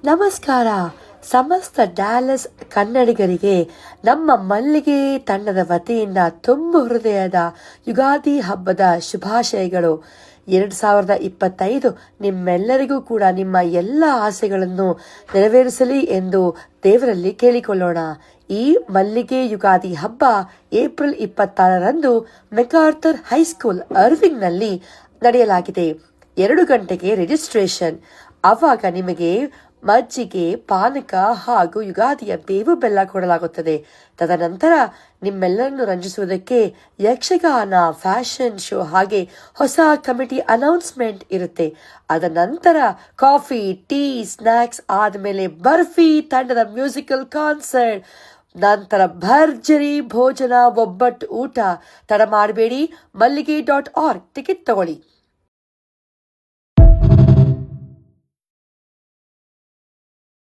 ನಮಸ್ಕಾರ ಸಮಸ್ತ ಡ್ಯಾಲಸ್ ಕನ್ನಡಿಗರಿಗೆ ನಮ್ಮ ಮಲ್ಲಿಗೆ ತಂಡದ ವತಿಯಿಂದ ತುಂಬು ಹೃದಯದ ಯುಗಾದಿ ಹಬ್ಬದ ಶುಭಾಶಯಗಳು. 2025 ನಿಮ್ಮೆಲ್ಲರಿಗೂ ಕೂಡ ನಿಮ್ಮ ಎಲ್ಲ ಆಸೆಗಳನ್ನು ನೆರವೇರಿಸಲಿ ಎಂದು ದೇವರಲ್ಲಿ ಕೇಳಿಕೊಳ್ಳೋಣ. ಈ ಮಲ್ಲಿಗೆ ಯುಗಾದಿ ಹಬ್ಬ ಏಪ್ರಿಲ್ 26ರಂದು ಮೆಕಾರ್ಥರ್ ಹೈಸ್ಕೂಲ್ ಅರ್ವಿಂಗ್ನಲ್ಲಿ ನಡೆಯಲಾಗಿದೆ. 2 ಗಂಟೆಗೆ ರಿಜಿಸ್ಟ್ರೇಷನ್. ಆವಾಗ ನಿಮಗೆ ಮಜ್ಜಿಗೆ, ಪಾನಕ ಹಾಗೂ ಯುಗಾದಿಯ ಬೇವು ಬೆಲ್ಲ ಕೊಡಲಾಗುತ್ತದೆ. ತದನಂತರ ನಿಮ್ಮೆಲ್ಲರನ್ನು ರಂಜಿಸುವುದಕ್ಕೆ ಯಕ್ಷಗಾನ, ಫ್ಯಾಷನ್ ಶೋ ಹಾಗೆ ಹೊಸ ಕಮಿಟಿ ಅನೌನ್ಸ್ಮೆಂಟ್ ಇರುತ್ತೆ. ಅದ ನಂತರ ಕಾಫಿ, ಟೀ, ಸ್ನ್ಯಾಕ್ಸ್ ಆದಮೇಲೆ ಬರ್ಫಿ ತಂಡದ ಮ್ಯೂಸಿಕಲ್ ಕಾನ್ಸರ್ಟ್, ನಂತರ ಭರ್ಜರಿ ಭೋಜನ, ಒಬ್ಬಟ್ಟು ಊಟ. ತಡ ಮಾಡಬೇಡಿ. ಮಲ್ಲಿಗೆ.org ಟಿಕೆಟ್ ತಗೊಳ್ಳಿ.